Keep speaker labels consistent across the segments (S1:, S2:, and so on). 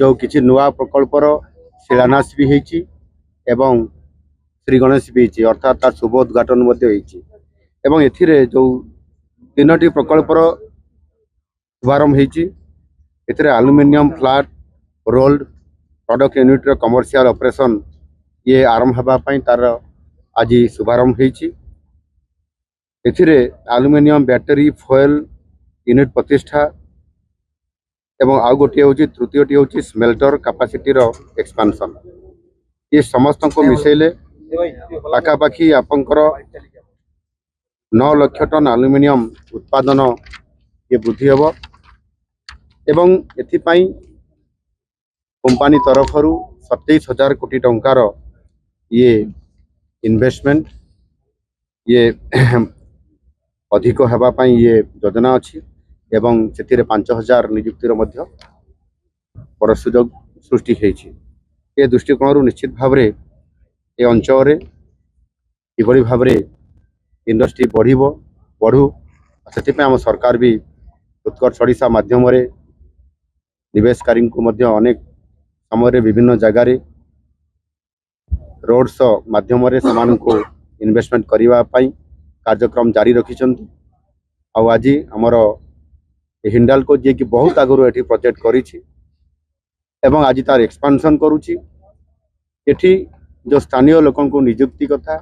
S1: जो किसी नुआ प्रकल्पर शिलान्यास भी होती एवं श्री गणेश भी होती अर्थात तार शुभ उद्घाटन एवं एथिरे जो 3टी प्रकल्पर शुभारंभ होती aluminium flat rolled product unit commercial operation ये आरंभ होगापाई तार आज शुभारंभ होती एल्युमिनियम बैटरी फॉयल यूनिट प्रतिष्ठा एवं आउ गोटे हूँ तृतीयटी हूँ स्मेल्टर कैपेसिटी एक्सपेंशन ये समस्त को मिसेले पाखापाखि आपंकर 9 लाख टन एल्युमिनियम उत्पादन ये वृद्धि हेब एवं एथिपाई कंपनी तरफ 27,000 कोटी टंकार ये इन्वेस्टमेंट ये अधिक हेबापाई ये योजना अच्छी एवं से 5,000 नियुक्तिर मध्य पर सुजोग सृष्टि ये दृष्टिकोण निश्चित भाव ये अंचल किभली भाव इंडस्ट्री बढ़ू से आम सरकार भी उत्कर्ष ओडिशा माध्यम निवेशकारी को मध्य अनेक समय विभिन्न जगार रोड शो माध्यम को इन्वेस्टमेंट करने कार्यक्रम जारी रखिंट आज आमर हिंडाल्को जी की बहुत आगु ये प्रोजेक्ट करी एवं आज तार एक्सपांशन करुच्ची एठी जो स्थानीय लोकों को नियुक्ति कथा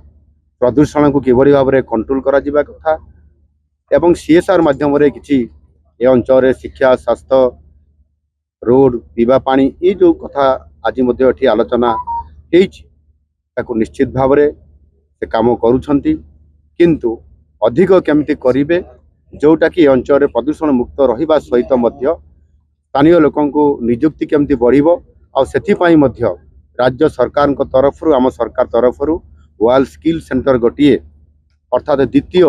S1: प्रदूषण को किभली भाव में कंट्रोल करा जिबा कथा एवं सीएसआर माध्यम किसी ए अंचल शिक्षा स्वास्थ्य रोड पीवा पानी ये जो कथा आज एठी आलोचना हो निश्चित भाव से काम करुछंती किंतु अधिक केमिति करिवे जोटा कि अंचल प्रदूषण मुक्त रहिबा सहित मध्य स्थानीय लोकों को नियुक्ति केमती बढ़िबो आ सेथिपाई मध्य राज्य सरकार तरफ आम सरकार तरफ वर्ल्ड स्किल सेंटर गोटे अर्थात द्वितीय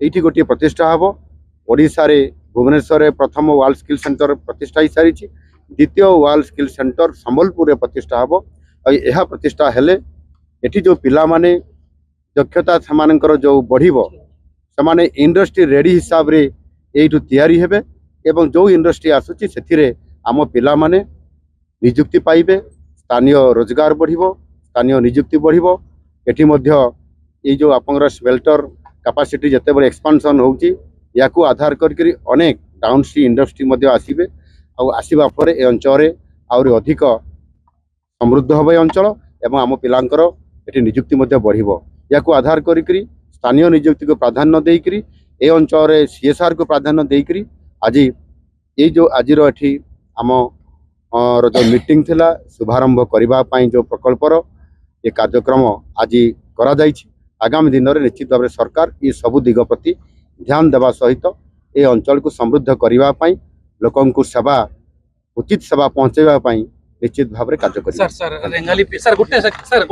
S1: ये गोटे प्रतिष्ठा हम ओडिशा रे भुवनेश्वर प्रथम वर्ल्ड स्किल सेंटर प्रतिष्ठा हो सारी द्वितीय वर्ल्ड स्किल सेंटर संबलपुर प्रतिष्ठा हम यह प्रतिष्ठा हेले एठी जो पिला माने दक्षता सेमानकर जो बढ़िबो सेमाने इंडस्ट्री रेडी हिसाब रे एठू तैयारी हेबे एवं जो इंडस्ट्री आसुची सेथिरे आम पिला माने नियुक्ति पाइबे स्थानीय रोजगार बढ़िबो स्थानीय नियुक्ति बढ़िबो एठी मध्य ये जो आपंकर स्मेल्टर कैपेसिटी जते बड़े एक्सपेंशन होउची याकू आधार करके अनेक डाउनस्ट्रीम इंडस्ट्री मध्य आसीबे आसवा पर ए अंचल आउरी अधिक समृद्ध हम अंचल एवं आम पिलांकर एठी नियुक्ति मध्य बढ़िबो याकू आधार करके स्थानीय नियुक्ति को प्राधान्य देकरी ए अंचल सीएसआर को प्राधान्य देकरी आज ये जो आज एठी आम जो मीटिंग थिला शुभारंभ करने जो प्रकल्पर ये कार्यक्रम आज करा जायछि आगामी दिन में निश्चित भाव सरकार ये सबु दिग प्रति ध्यान देवा सहित ये अंचल को समृद्ध करने लोकों को सेवा उचित सेवा पहुँचाइबा निश्चित भाव में कार्य कर।